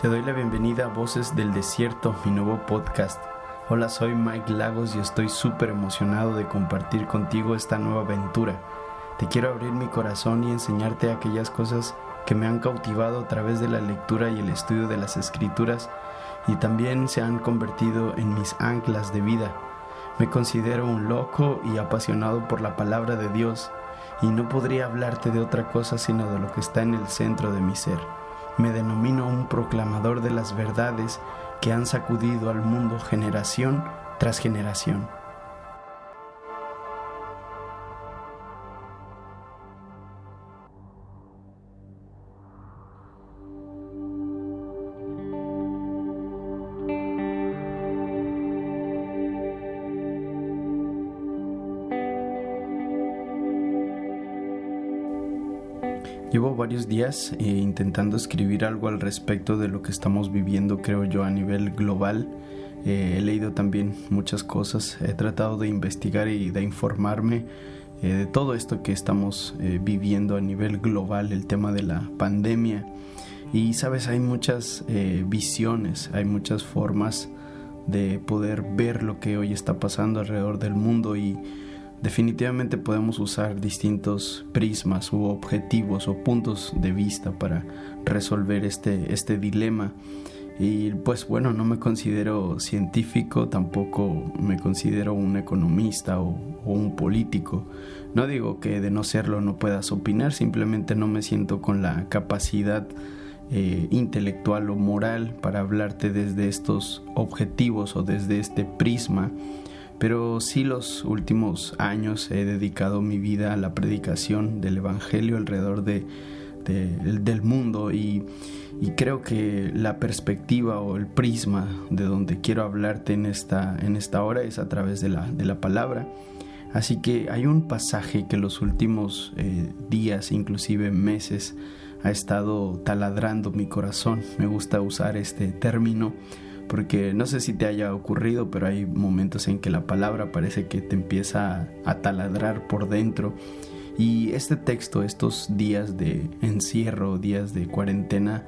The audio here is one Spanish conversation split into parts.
Te doy la bienvenida a Voces del Desierto, mi nuevo podcast. Hola, soy Mike Lagos y estoy súper emocionado de compartir contigo esta nueva aventura. Te quiero abrir mi corazón y enseñarte aquellas cosas que me han cautivado a través de la lectura y el estudio de las Escrituras y también se han convertido en mis anclas de vida. Me considero un loco y apasionado por la palabra de Dios y no podría hablarte de otra cosa sino de lo que está en el centro de mi ser. Me denomino un proclamador de las verdades que han sacudido al mundo generación tras generación. Llevo varios días intentando escribir algo al respecto de lo que estamos viviendo, creo yo, a nivel global. He leído también muchas cosas, he tratado de investigar y de informarme de todo esto que estamos viviendo a nivel global, el tema de la pandemia. Y sabes, hay muchas visiones, hay muchas formas de poder ver lo que hoy está pasando alrededor del mundo y definitivamente podemos usar distintos prismas u objetivos o puntos de vista para resolver este dilema. Y pues bueno, no me considero científico, tampoco me considero un economista o un político. No digo que de no serlo no puedas opinar, simplemente no me siento con la capacidad intelectual o moral para hablarte desde estos objetivos o desde este prisma. Pero sí, los últimos años he dedicado mi vida a la predicación del Evangelio alrededor del mundo y creo que la perspectiva o el prisma de donde quiero hablarte en esta hora es a través de la palabra. Así que hay un pasaje que los últimos días, inclusive meses, ha estado taladrando mi corazón. Me gusta usar este término porque no sé si te haya ocurrido, pero hay momentos en que la palabra parece que te empieza a taladrar por dentro. Y este texto, estos días de encierro, días de cuarentena,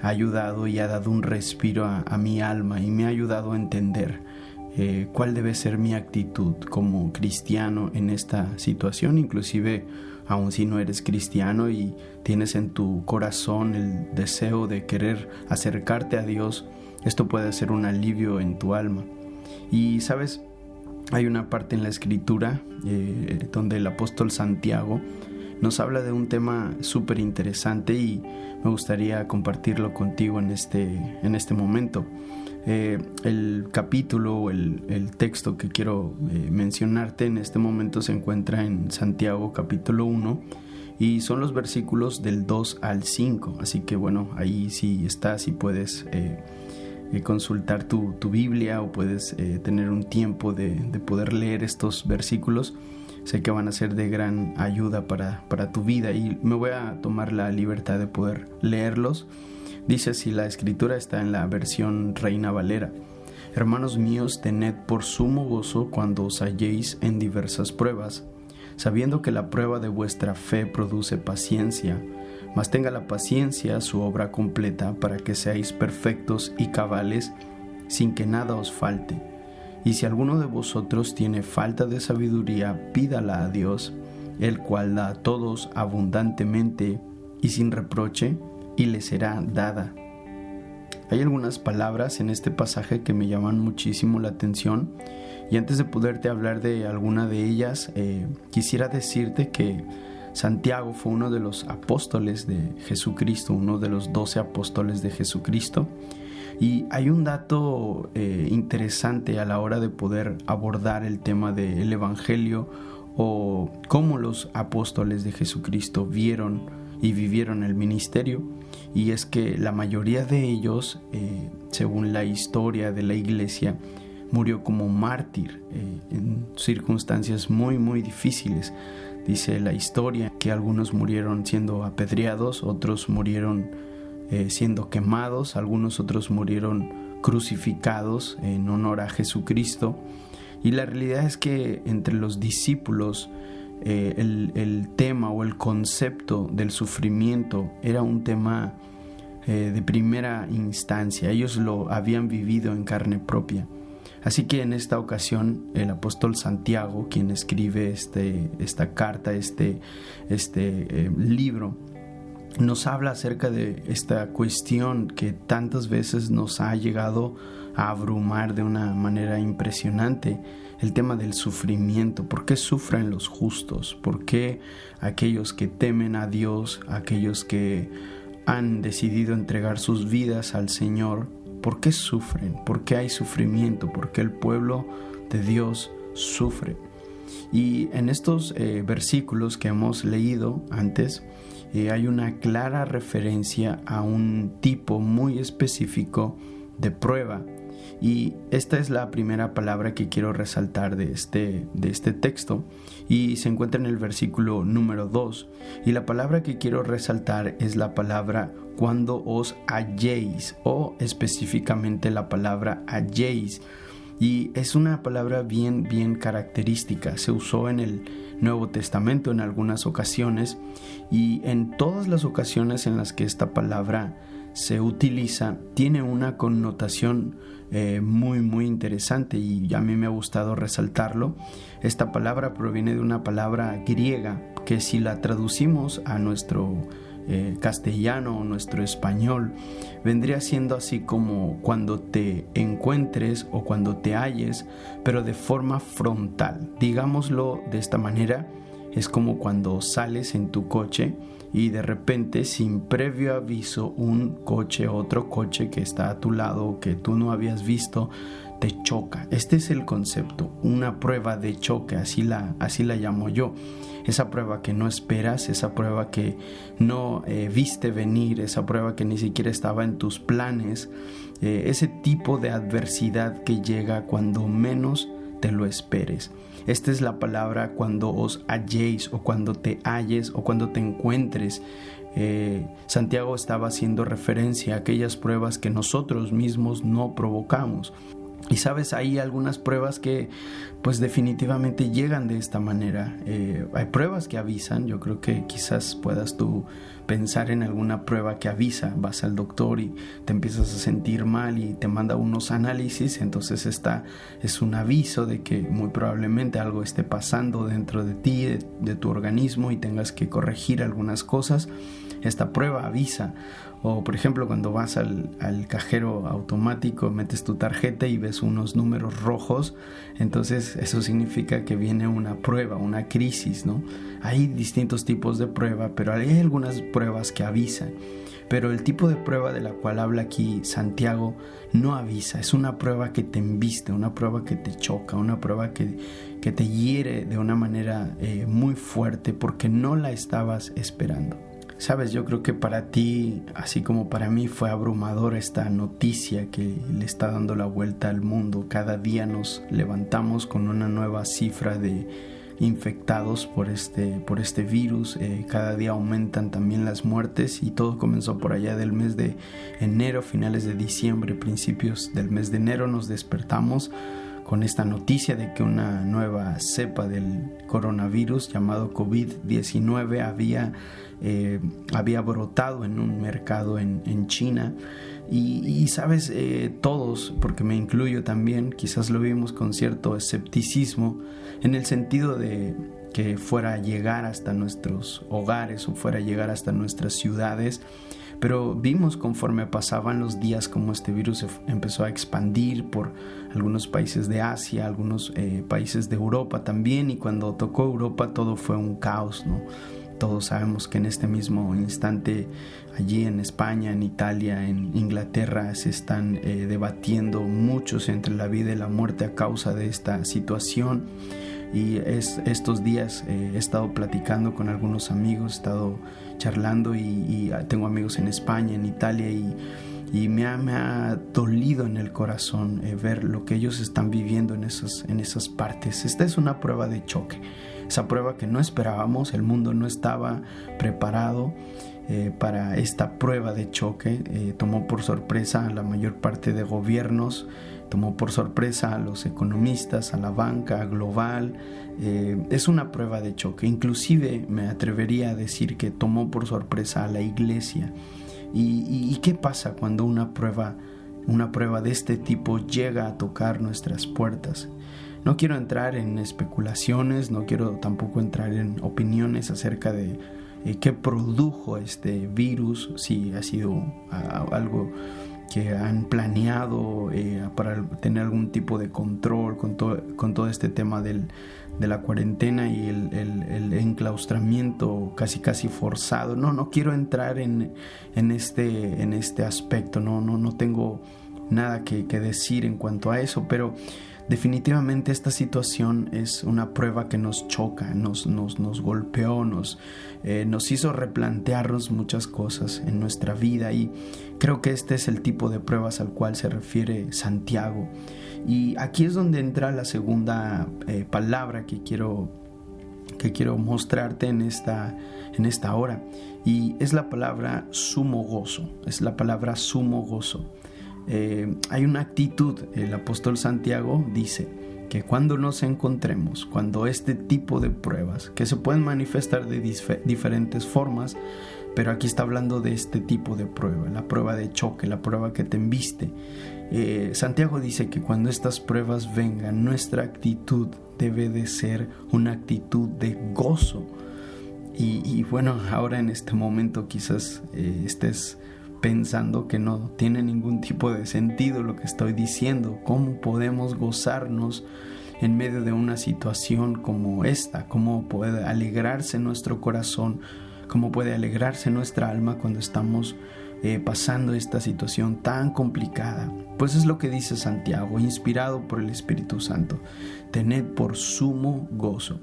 ha ayudado y ha dado un respiro a mi alma y me ha ayudado a entender cuál debe ser mi actitud como cristiano en esta situación. Inclusive, aun si no eres cristiano y tienes en tu corazón el deseo de querer acercarte a Dios, esto puede ser un alivio en tu alma. Y sabes, hay una parte en la Escritura donde el apóstol Santiago nos habla de un tema súper interesante y me gustaría compartirlo contigo en este momento. El capítulo o el texto que quiero mencionarte en este momento se encuentra en Santiago capítulo 1 y son los versículos del 2 al 5. Así que bueno, ahí sí estás y puedes consultar tu Biblia o puedes tener un tiempo de poder leer estos versículos. Sé que van a ser de gran ayuda para tu vida y me voy a tomar la libertad de poder leerlos. Dice así la Escritura, está en la versión Reina Valera: Hermanos míos, tened por sumo gozo cuando os halléis en diversas pruebas, sabiendo que la prueba de vuestra fe produce paciencia. Mas tenga la paciencia su obra completa, para que seáis perfectos y cabales, sin que nada os falte. Y si alguno de vosotros tiene falta de sabiduría, pídala a Dios, el cual da a todos abundantemente y sin reproche, y le será dada. Hay algunas palabras en este pasaje que me llaman muchísimo la atención, y antes de poderte hablar de alguna de ellas, quisiera decirte que Santiago fue uno de los apóstoles de Jesucristo, uno de los 12 apóstoles de Jesucristo. Y hay un dato interesante a la hora de poder abordar el tema del Evangelio o cómo los apóstoles de Jesucristo vieron y vivieron el ministerio. Y es que la mayoría de ellos, según la historia de la iglesia, murió como mártir en circunstancias muy muy difíciles. Dice la historia que algunos murieron siendo apedreados, otros murieron siendo quemados, algunos otros murieron crucificados en honor a Jesucristo. Y la realidad es que entre los discípulos el tema o el concepto del sufrimiento era un tema de primera instancia. Ellos lo habían vivido en carne propia. Así que en esta ocasión el apóstol Santiago, quien escribe esta carta, este libro, nos habla acerca de esta cuestión que tantas veces nos ha llegado a abrumar de una manera impresionante, el tema del sufrimiento. ¿Por qué sufren los justos? ¿Por qué aquellos que temen a Dios, aquellos que han decidido entregar sus vidas al Señor, por qué sufren? ¿Por qué hay sufrimiento? ¿Por qué el pueblo de Dios sufre? Y en estos versículos que hemos leído antes, hay una clara referencia a un tipo muy específico de prueba. Y esta es la primera palabra que quiero resaltar de este texto, y se encuentra en el versículo número 2. Y la palabra que quiero resaltar es la palabra cuando os halléis, o específicamente la palabra halléis. Y es una palabra bien característica. Se usó en el Nuevo Testamento en algunas ocasiones, y en todas las ocasiones en las que esta palabra se utiliza tiene una connotación muy interesante, y a mí me ha gustado resaltarlo. Esta palabra proviene de una palabra griega que, si la traducimos a nuestro castellano o nuestro español, vendría siendo así como cuando te encuentres o cuando te halles, pero de forma frontal. Digámoslo de esta manera, es como cuando sales en tu coche y de repente, sin previo aviso, otro coche que está a tu lado, que tú no habías visto, te choca. Este es el concepto, una prueba de choque, así la llamo yo. Esa prueba que no esperas, esa prueba que no viste venir, esa prueba que ni siquiera estaba en tus planes, ese tipo de adversidad que llega cuando menos te lo esperes. Esta es la palabra cuando os halléis, o cuando te halles, o cuando te encuentres. Santiago estaba haciendo referencia a aquellas pruebas que nosotros mismos no provocamos. Y sabes, hay algunas pruebas que pues definitivamente llegan de esta manera. Hay pruebas que avisan. Yo creo que quizás puedas tú pensar en alguna prueba que avisa. Vas al doctor y te empiezas a sentir mal y te manda unos análisis. Entonces esta es un aviso de que muy probablemente algo esté pasando dentro de ti, de tu organismo, y tengas que corregir algunas cosas. Esta prueba avisa. O por ejemplo, cuando vas al cajero automático, metes tu tarjeta y ves unos números rojos, entonces eso significa que viene una prueba, una crisis, ¿no? Hay distintos tipos de prueba, pero hay algunas pruebas que avisan. Pero el tipo de prueba de la cual habla aquí Santiago no avisa. Es una prueba que te embiste, una prueba que te choca, una prueba que te hiere de una manera muy fuerte porque no la estabas esperando. Sabes, yo creo que para ti, así como para mí, fue abrumador esta noticia que le está dando la vuelta al mundo. Cada día nos levantamos con una nueva cifra de infectados por este virus. Cada día aumentan también las muertes, y todo comenzó por allá del mes de enero, finales de diciembre, principios del mes de enero. Nos despertamos con esta noticia de que una nueva cepa del coronavirus llamado COVID-19 había brotado en un mercado en China. Y sabes, todos, porque me incluyo también, quizás lo vimos con cierto escepticismo, en el sentido de que fuera a llegar hasta nuestros hogares o fuera a llegar hasta nuestras ciudades. Pero vimos conforme pasaban los días cómo este virus se empezó a expandir por algunos países de Asia, algunos países de Europa también, y cuando tocó Europa todo fue un caos, ¿no? Todos sabemos que en este mismo instante allí en España, en Italia, en Inglaterra se están debatiendo muchos entre la vida y la muerte a causa de esta situación. Y estos días he estado platicando con algunos amigos, he estado charlando y tengo amigos en España, en Italia, y me ha dolido en el corazón ver lo que ellos están viviendo en esas partes. Esta es una prueba de choque, esa prueba que no esperábamos. El mundo no estaba preparado para esta prueba de choque. Tomó por sorpresa a la mayor parte de gobiernos, tomó por sorpresa a los economistas, a la banca global. Es una prueba de choque. Inclusive me atrevería a decir que tomó por sorpresa a la iglesia. ¿Y qué pasa cuando una prueba de este tipo llega a tocar nuestras puertas? No quiero entrar en especulaciones, no quiero tampoco entrar en opiniones acerca de qué produjo este virus, si ha sido algo que han planeado para tener algún tipo de control con todo este tema de la cuarentena y el enclaustramiento casi forzado. No quiero entrar en este aspecto, no tengo nada que decir en cuanto a eso, pero definitivamente esta situación es una prueba que nos choca, nos golpeó, nos hizo replantearnos muchas cosas en nuestra vida, y creo que este es el tipo de pruebas al cual se refiere Santiago. Y aquí es donde entra la segunda palabra que quiero mostrarte en esta hora, y es la palabra sumo gozo. Hay una actitud. El apóstol Santiago dice que cuando nos encontremos, cuando este tipo de pruebas, que se pueden manifestar de diferentes formas, pero aquí está hablando de este tipo de prueba, la prueba de choque, la prueba que te embiste. Santiago dice que cuando estas pruebas vengan, nuestra actitud debe de ser una actitud de gozo. Y bueno, ahora en este momento quizás estés pensando que no tiene ningún tipo de sentido lo que estoy diciendo. ¿Cómo podemos gozarnos en medio de una situación como esta? ¿Cómo puede alegrarse nuestro corazón? ¿Cómo puede alegrarse nuestra alma cuando estamos pasando esta situación tan complicada? Pues es lo que dice Santiago, inspirado por el Espíritu Santo: tened por sumo gozo.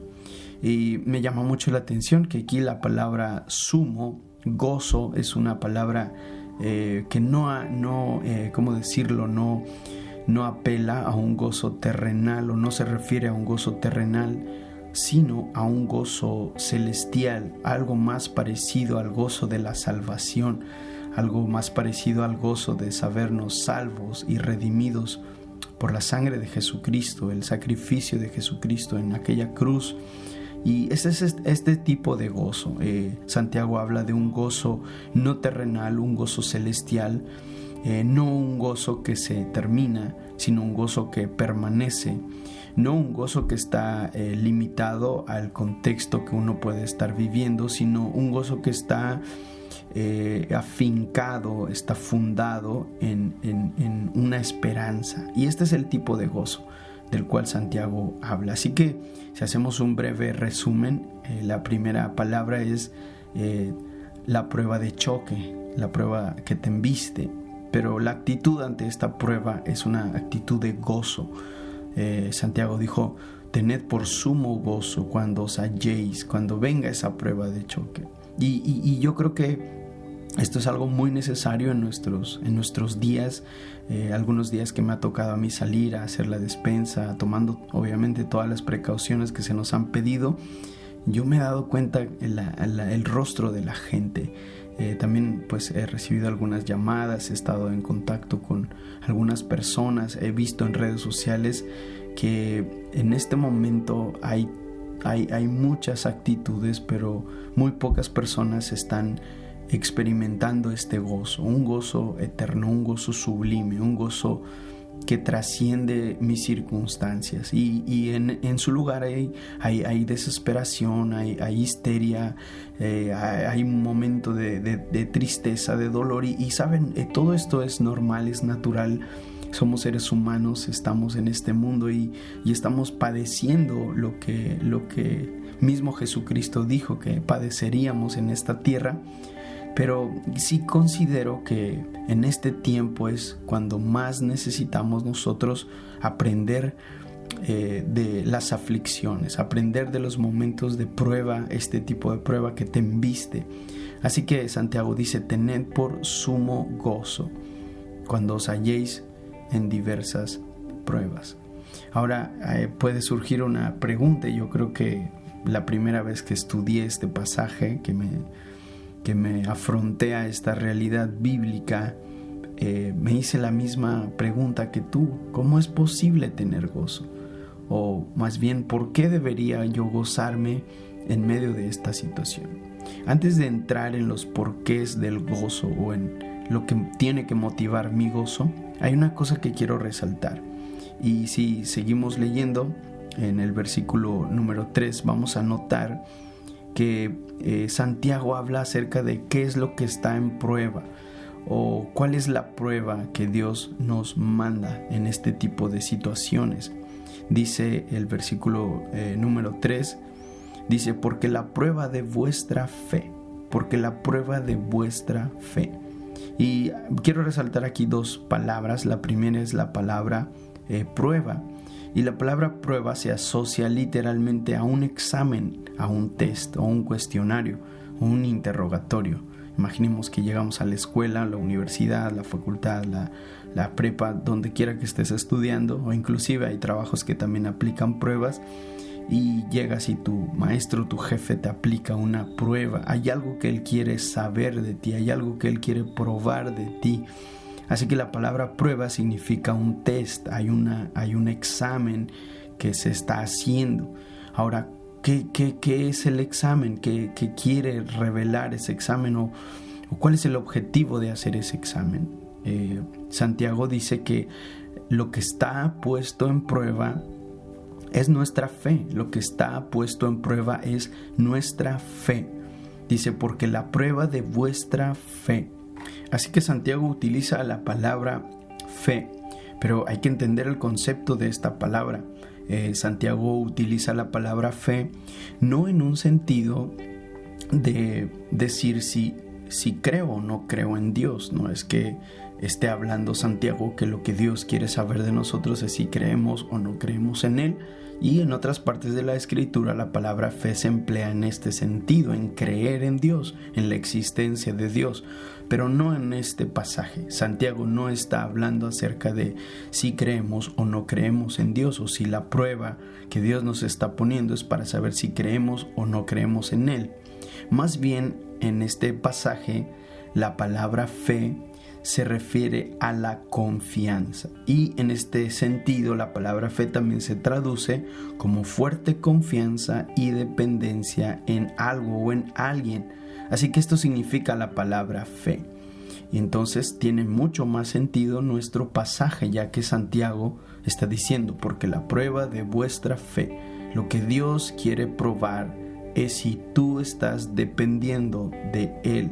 Y me llama mucho la atención que aquí la palabra sumo gozo es una palabra que no apela a un gozo terrenal, o no se refiere a un gozo terrenal, sino a un gozo celestial, algo más parecido al gozo de la salvación, algo más parecido al gozo de sabernos salvos y redimidos por la sangre de Jesucristo, el sacrificio de Jesucristo en aquella cruz. Y ese es este tipo de gozo. Santiago habla de un gozo no terrenal, un gozo celestial, no un gozo que se termina, sino un gozo que permanece, no un gozo que está limitado al contexto que uno puede estar viviendo, sino un gozo que está afincado, está fundado en una esperanza. Y este es el tipo de gozo del cual Santiago habla. Así que si hacemos un breve resumen, la primera palabra es la prueba de choque, la prueba que te embiste, pero la actitud ante esta prueba es una actitud de gozo. Santiago dijo: tened por sumo gozo cuando os halléis, cuando venga esa prueba de choque. Y yo creo que esto es algo muy necesario en nuestros días, algunos días que me ha tocado a mí salir a hacer la despensa, tomando obviamente todas las precauciones que se nos han pedido. Yo me he dado cuenta el rostro de la gente. También pues he recibido algunas llamadas, he estado en contacto con algunas personas, he visto en redes sociales que en este momento hay muchas actitudes, pero muy pocas personas están experimentando este gozo, un gozo eterno, un gozo sublime, un gozo que trasciende mis circunstancias, y en su lugar hay desesperación, hay histeria, hay un momento de tristeza, de dolor, y saben, todo esto es normal, es natural. Somos seres humanos, estamos en este mundo y estamos padeciendo lo que mismo Jesucristo dijo que padeceríamos en esta tierra. Pero sí considero que en este tiempo es cuando más necesitamos nosotros aprender de las aflicciones, aprender de los momentos de prueba, este tipo de prueba que te embiste. Así que Santiago dice: tened por sumo gozo cuando os halléis en diversas pruebas. Ahora puede surgir una pregunta. Yo creo que la primera vez que estudié este pasaje, que me afronté a esta realidad bíblica, me hice la misma pregunta que tú: ¿cómo es posible tener gozo? O más bien, ¿por qué debería yo gozarme en medio de esta situación? Antes de entrar en los porqués del gozo o en lo que tiene que motivar mi gozo, hay una cosa que quiero resaltar. Y si seguimos leyendo en el versículo número 3, vamos a notar que Santiago habla acerca de qué es lo que está en prueba o cuál es la prueba que Dios nos manda en este tipo de situaciones. Dice el versículo número 3, dice, porque la prueba de vuestra fe, Y quiero resaltar aquí dos palabras. La primera es la palabra prueba. Y la palabra prueba se asocia literalmente a un examen, a un test, o un cuestionario, o un interrogatorio. Imaginemos que llegamos a la escuela, a la universidad, la facultad, la prepa, donde quiera que estés estudiando, o inclusive hay trabajos que también aplican pruebas, y llegas y tu maestro, tu jefe te aplica una prueba. Hay algo que él quiere saber de ti, hay algo que él quiere probar de ti. Así que la palabra prueba significa un test, hay un examen que se está haciendo. Ahora, ¿qué es el examen? ¿Qué quiere revelar ese examen? ¿O cuál es el objetivo de hacer ese examen? Santiago dice que lo que está puesto en prueba es nuestra fe. Lo que está puesto en prueba es nuestra fe. Dice, porque la prueba de vuestra fe. Así que Santiago utiliza la palabra fe, pero hay que entender el concepto de esta palabra. Santiago utiliza la palabra fe no en un sentido de decir si creo o no creo en Dios. No es que esté hablando Santiago que lo que Dios quiere saber de nosotros es si creemos o no creemos en Él. Y en otras partes de la Escritura la palabra fe se emplea en este sentido, en creer en Dios, en la existencia de Dios, pero no en este pasaje. Santiago no está hablando acerca de si creemos o no creemos en Dios, o si la prueba que Dios nos está poniendo es para saber si creemos o no creemos en Él. Más bien, en este pasaje, la palabra fe se refiere a la confianza, y en este sentido la palabra fe también se traduce como fuerte confianza y dependencia en algo o en alguien. Así que esto significa la palabra fe. Y entonces tiene mucho más sentido nuestro pasaje, ya que Santiago está diciendo, porque la prueba de vuestra fe, lo que Dios quiere probar es si tú estás dependiendo de Él.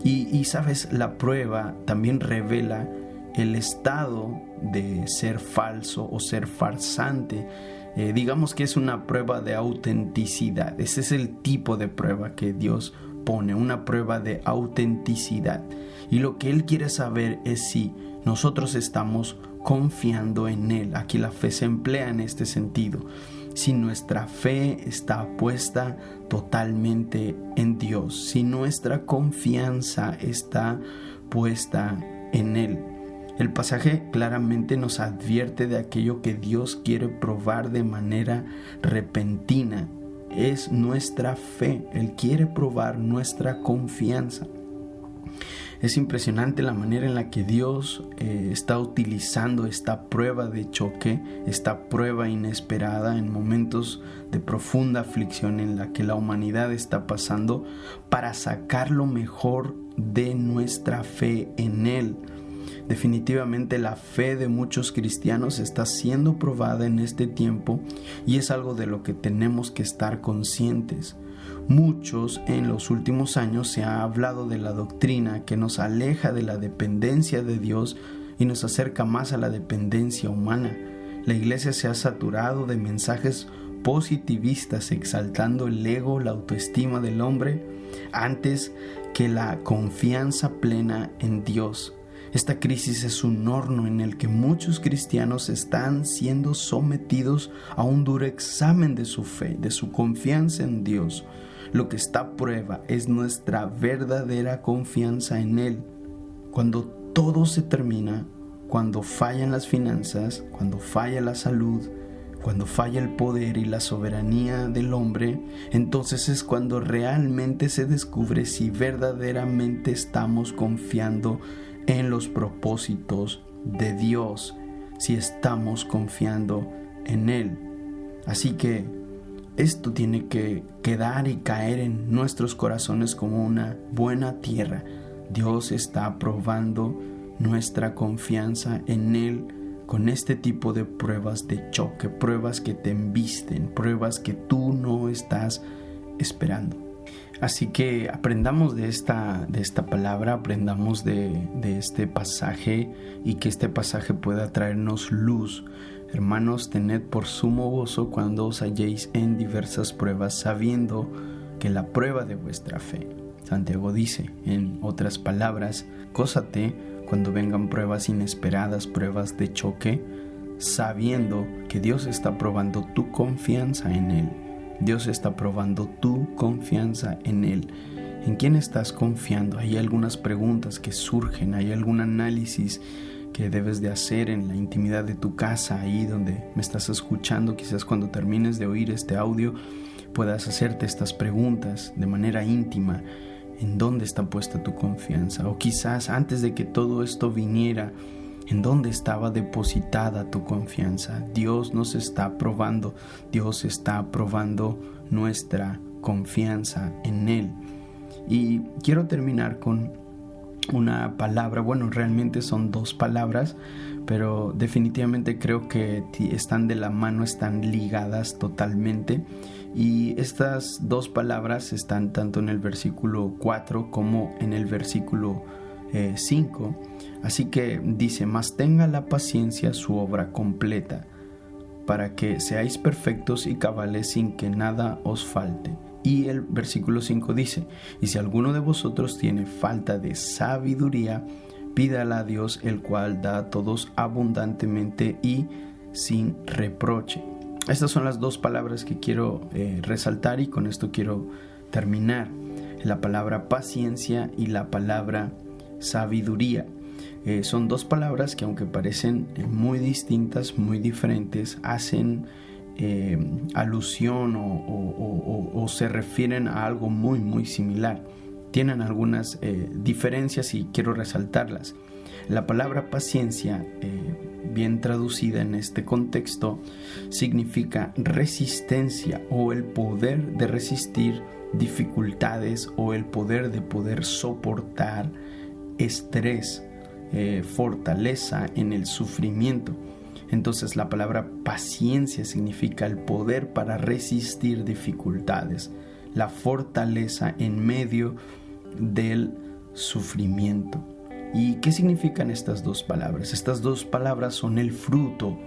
Y sabes, la prueba también revela el estado de ser falso o ser farsante. Digamos que es una prueba de autenticidad. Ese es el tipo de prueba que Dios pone, una prueba de autenticidad. Y lo que Él quiere saber es si nosotros estamos confiando en Él. Aquí la fe se emplea en este sentido. Si nuestra fe está puesta totalmente en Dios, si nuestra confianza está puesta en Él. El pasaje claramente nos advierte de aquello que Dios quiere probar de manera repentina. Es nuestra fe. Él quiere probar nuestra confianza. Es impresionante la manera en la que Dios está utilizando esta prueba de choque, esta prueba inesperada en momentos de profunda aflicción en la que la humanidad está pasando, para sacar lo mejor de nuestra fe en Él. Definitivamente la fe de muchos cristianos está siendo probada en este tiempo, y es algo de lo que tenemos que estar conscientes. Muchos en los últimos años se ha hablado de la doctrina que nos aleja de la dependencia de Dios y nos acerca más a la dependencia humana. La iglesia se ha saturado de mensajes positivistas exaltando el ego, la autoestima del hombre, antes que la confianza plena en Dios. Esta crisis es un horno en el que muchos cristianos están siendo sometidos a un duro examen de su fe, de su confianza en Dios. Lo que está a prueba es nuestra verdadera confianza en Él. Cuando todo se termina, cuando fallan las finanzas, cuando falla la salud, cuando falla el poder y la soberanía del hombre, entonces es cuando realmente se descubre si verdaderamente estamos confiando en los propósitos de Dios, si estamos confiando en Él. Así que esto tiene que quedar y caer en nuestros corazones como una buena tierra. Dios está probando nuestra confianza en Él con este tipo de pruebas de choque, pruebas que te embisten, pruebas que tú no estás esperando. Así que aprendamos de esta palabra, aprendamos de este pasaje, y que este pasaje pueda traernos luz. Hermanos, tened por sumo gozo cuando os halléis en diversas pruebas, sabiendo que la prueba de vuestra fe. Santiago dice, en otras palabras, gózate cuando vengan pruebas inesperadas, pruebas de choque, sabiendo que Dios está probando tu confianza en Él. Dios está probando tu confianza en Él. ¿En quién estás confiando? Hay algunas preguntas que surgen, hay algún análisis que debes de hacer en la intimidad de tu casa, ahí donde me estás escuchando. Quizás cuando termines de oír este audio puedas hacerte estas preguntas de manera íntima. ¿En dónde está puesta tu confianza? O quizás antes de que todo esto viniera, ¿en dónde estaba depositada tu confianza? Dios nos está probando. Dios está probando nuestra confianza en Él. Y quiero terminar con una palabra. Bueno, realmente son dos palabras, pero definitivamente creo que están de la mano, están ligadas totalmente. Y estas dos palabras están tanto en el versículo 4 como en el versículo 5. Así que dice: mas tenga la paciencia su obra completa, para que seáis perfectos y cabales sin que nada os falte. Y el versículo 5 dice: y si alguno de vosotros tiene falta de sabiduría, pídala a Dios, el cual da a todos abundantemente y sin reproche. Estas son las dos palabras que quiero resaltar, y con esto quiero terminar. La palabra paciencia y la palabra sabiduría. Son dos palabras que, aunque parecen muy distintas, muy diferentes, hacen alusión o se refieren a algo muy muy similar. Tienen algunas diferencias y quiero resaltarlas. La palabra paciencia, bien traducida en este contexto, significa resistencia, o el poder de resistir dificultades, o el poder de poder soportar estrés, fortaleza en el sufrimiento. Entonces la palabra paciencia significa el poder para resistir dificultades, la fortaleza en medio del sufrimiento. ¿Y qué significan estas dos palabras? Estas dos palabras son el fruto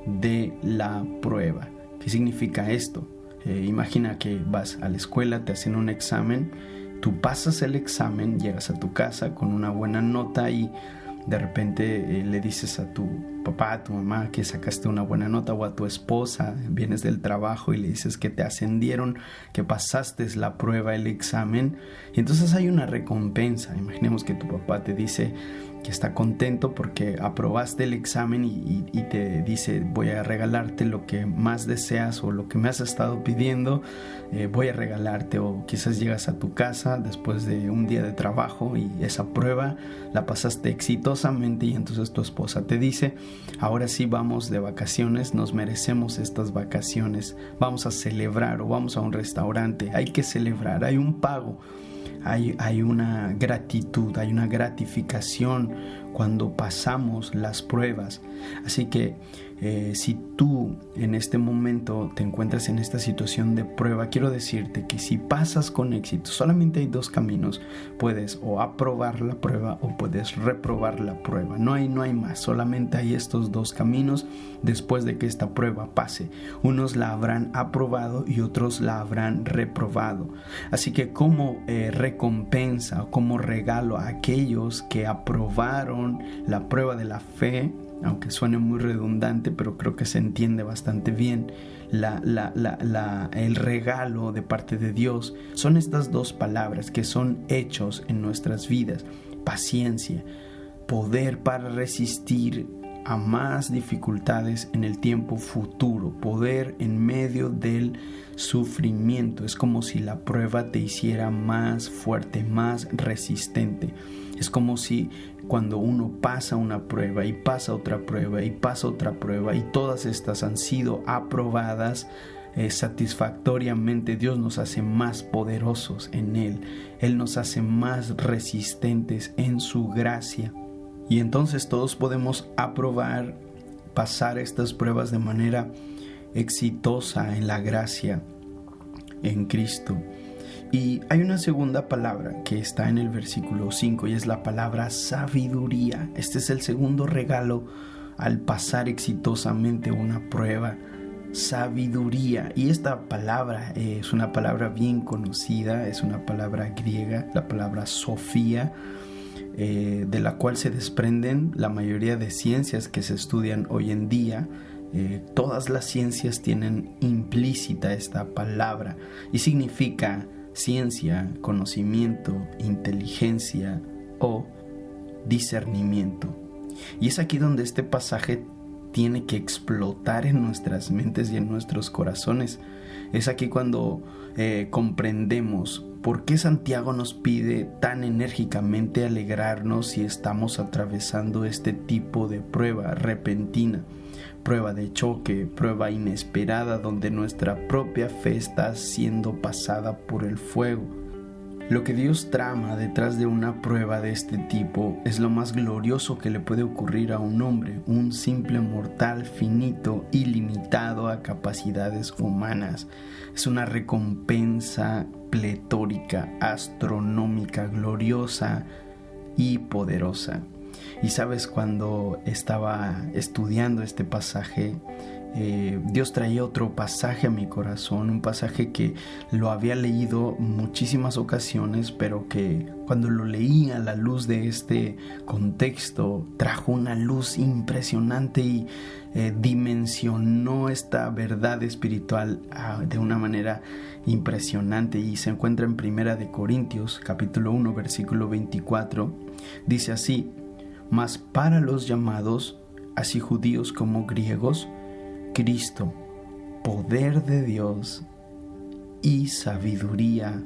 de la prueba. ¿Qué significa esto? Imagina que vas a la escuela, te hacen un examen, tú pasas el examen, llegas a tu casa con una buena nota y de repente le dices a tu papá, a tu mamá que sacaste una buena nota, o a tu esposa, vienes del trabajo y le dices que te ascendieron, que pasaste la prueba, el examen, y entonces hay una recompensa. Imaginemos que tu papá te dice que está contento porque aprobaste el examen y te dice: voy a regalarte lo que más deseas, o lo que me has estado pidiendo, voy a regalarte. O quizás llegas a tu casa después de un día de trabajo y esa prueba la pasaste exitosamente, y entonces tu esposa te dice: ahora sí, vamos de vacaciones, nos merecemos estas vacaciones, vamos a celebrar, o vamos a un restaurante. Hay que celebrar, hay un pago. Hay una gratitud, hay una gratificación cuando pasamos las pruebas. Así que si tú en este momento te encuentras en esta situación de prueba, quiero decirte que si pasas con éxito, solamente hay dos caminos. Puedes o aprobar la prueba o puedes reprobar la prueba. No hay más, solamente hay estos dos caminos después de que esta prueba pase. Unos la habrán aprobado y otros la habrán reprobado. Así que como recompensa o como regalo a aquellos que aprobaron la prueba de la fe, aunque suene muy redundante, pero creo que se entiende bastante bien, el regalo de parte de Dios son estas dos palabras que son hechos en nuestras vidas: paciencia, poder para resistir a más dificultades en el tiempo futuro, poder en medio del sufrimiento. Es como si la prueba te hiciera más fuerte, más resistente. Es como si cuando uno pasa una prueba y pasa otra prueba y pasa otra prueba, y todas estas han sido aprobadas, satisfactoriamente, Dios nos hace más poderosos en Él. Él nos hace más resistentes en su gracia. Y entonces todos podemos aprobar, pasar estas pruebas de manera exitosa en la gracia en Cristo. Y hay una segunda palabra que está en el versículo 5 y es la palabra sabiduría. Este es el segundo regalo al pasar exitosamente una prueba. Sabiduría. Y esta palabra es una palabra bien conocida, es una palabra griega, la palabra Sofía, de la cual se desprenden la mayoría de ciencias que se estudian hoy en día. Todas las ciencias tienen implícita esta palabra y significa ciencia, conocimiento, inteligencia o discernimiento. Y es aquí donde este pasaje tiene que explotar en nuestras mentes y en nuestros corazones. Es aquí cuando comprendemos por qué Santiago nos pide tan enérgicamente alegrarnos si estamos atravesando este tipo de prueba repentina, prueba de choque, prueba inesperada donde nuestra propia fe está siendo pasada por el fuego. Lo que Dios trama detrás de una prueba de este tipo es lo más glorioso que le puede ocurrir a un hombre, un simple mortal finito y limitado a capacidades humanas. Es una recompensa pletórica, astronómica, gloriosa y poderosa. Y sabes, cuando estaba estudiando este pasaje, Dios traía otro pasaje a mi corazón, un pasaje que lo había leído muchísimas ocasiones, pero que cuando lo leí a la luz de este contexto, trajo una luz impresionante y dimensionó esta verdad espiritual de una manera impresionante. Y se encuentra en 1 Corintios, capítulo 1, versículo 24. Dice así: mas para los llamados, así judíos como griegos, Cristo, poder de Dios y sabiduría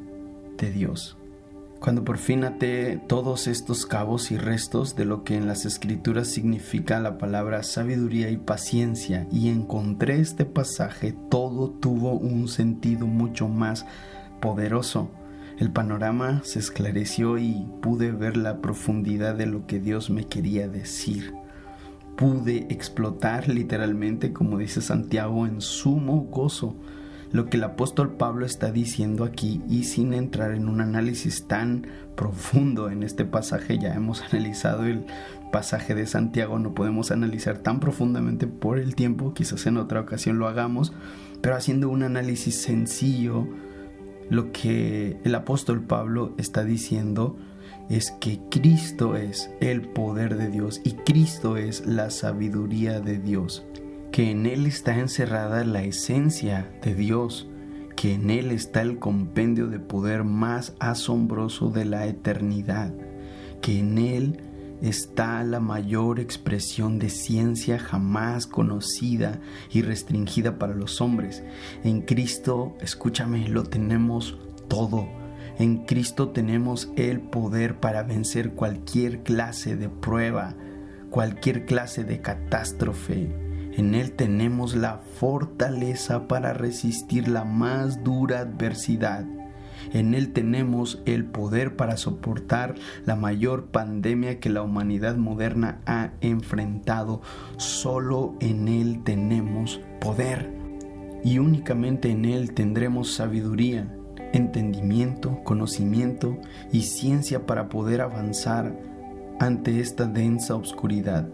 de Dios. Cuando por fin até todos estos cabos y restos de lo que en las Escrituras significa la palabra sabiduría y paciencia y encontré este pasaje, todo tuvo un sentido mucho más poderoso. El panorama se esclareció y pude ver la profundidad de lo que Dios me quería decir. Pude explotar literalmente, como dice Santiago, en sumo gozo lo que el apóstol Pablo está diciendo aquí, y sin entrar en un análisis tan profundo en este pasaje. Ya hemos analizado el pasaje de Santiago, no podemos analizar tan profundamente por el tiempo, quizás en otra ocasión lo hagamos, pero haciendo un análisis sencillo, lo que el apóstol Pablo está diciendo es que Cristo es el poder de Dios y Cristo es la sabiduría de Dios, que en Él está encerrada la esencia de Dios, que en Él está el compendio de poder más asombroso de la eternidad, que en Él está la mayor expresión de ciencia jamás conocida y restringida para los hombres. En Cristo, escúchame, lo tenemos todo. En Cristo tenemos el poder para vencer cualquier clase de prueba, cualquier clase de catástrofe. En Él tenemos la fortaleza para resistir la más dura adversidad. En Él tenemos el poder para soportar la mayor pandemia que la humanidad moderna ha enfrentado. Solo en Él tenemos poder. Y únicamente en Él tendremos sabiduría, entendimiento, conocimiento y ciencia para poder avanzar ante esta densa oscuridad.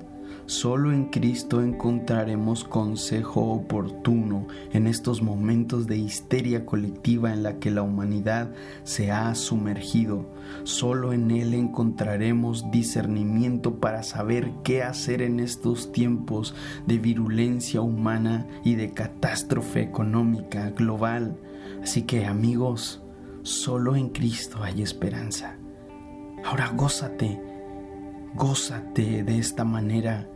Solo en Cristo encontraremos consejo oportuno en estos momentos de histeria colectiva en la que la humanidad se ha sumergido. Solo en Él encontraremos discernimiento para saber qué hacer en estos tiempos de virulencia humana y de catástrofe económica global. Así que, amigos, solo en Cristo hay esperanza. Ahora gózate de esta manera.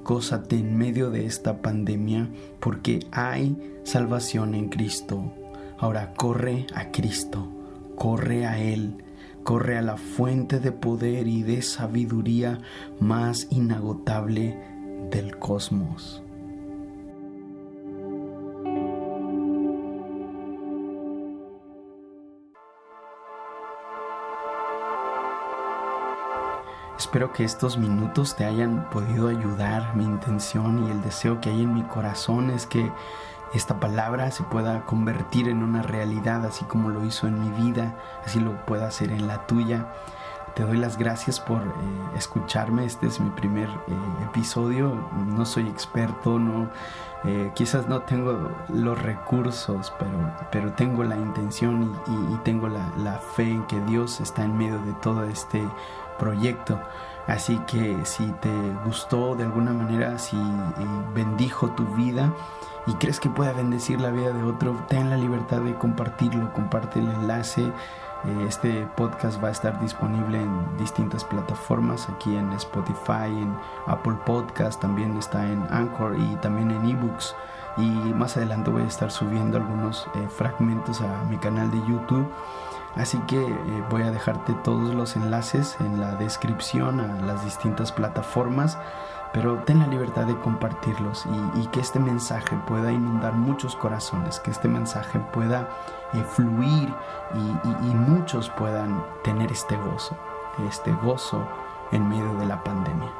Gózate en medio de esta pandemia porque hay salvación en Cristo. Ahora corre a Cristo, corre a Él, corre a la fuente de poder y de sabiduría más inagotable del cosmos. Espero que estos minutos te hayan podido ayudar. Mi intención y el deseo que hay en mi corazón es que esta palabra se pueda convertir en una realidad, así como lo hizo en mi vida, así lo pueda hacer en la tuya. Te doy las gracias por escucharme. Este es mi primer episodio. No soy experto, quizás no tengo los recursos, pero tengo la intención y tengo la fe en que Dios está en medio de todo este proyecto. Así que si te gustó de alguna manera, si bendijo tu vida y crees que pueda bendecir la vida de otro, ten la libertad de compartirlo. Comparte el enlace. Este podcast va a estar disponible en distintas plataformas, aquí en Spotify, en Apple Podcast, también está en Anchor y también en eBooks. Y más adelante voy a estar subiendo algunos fragmentos a mi canal de YouTube. Así que voy a dejarte todos los enlaces en la descripción a las distintas plataformas, pero ten la libertad de compartirlos y que este mensaje pueda inundar muchos corazones, que este mensaje pueda fluir y muchos puedan tener este gozo en medio de la pandemia.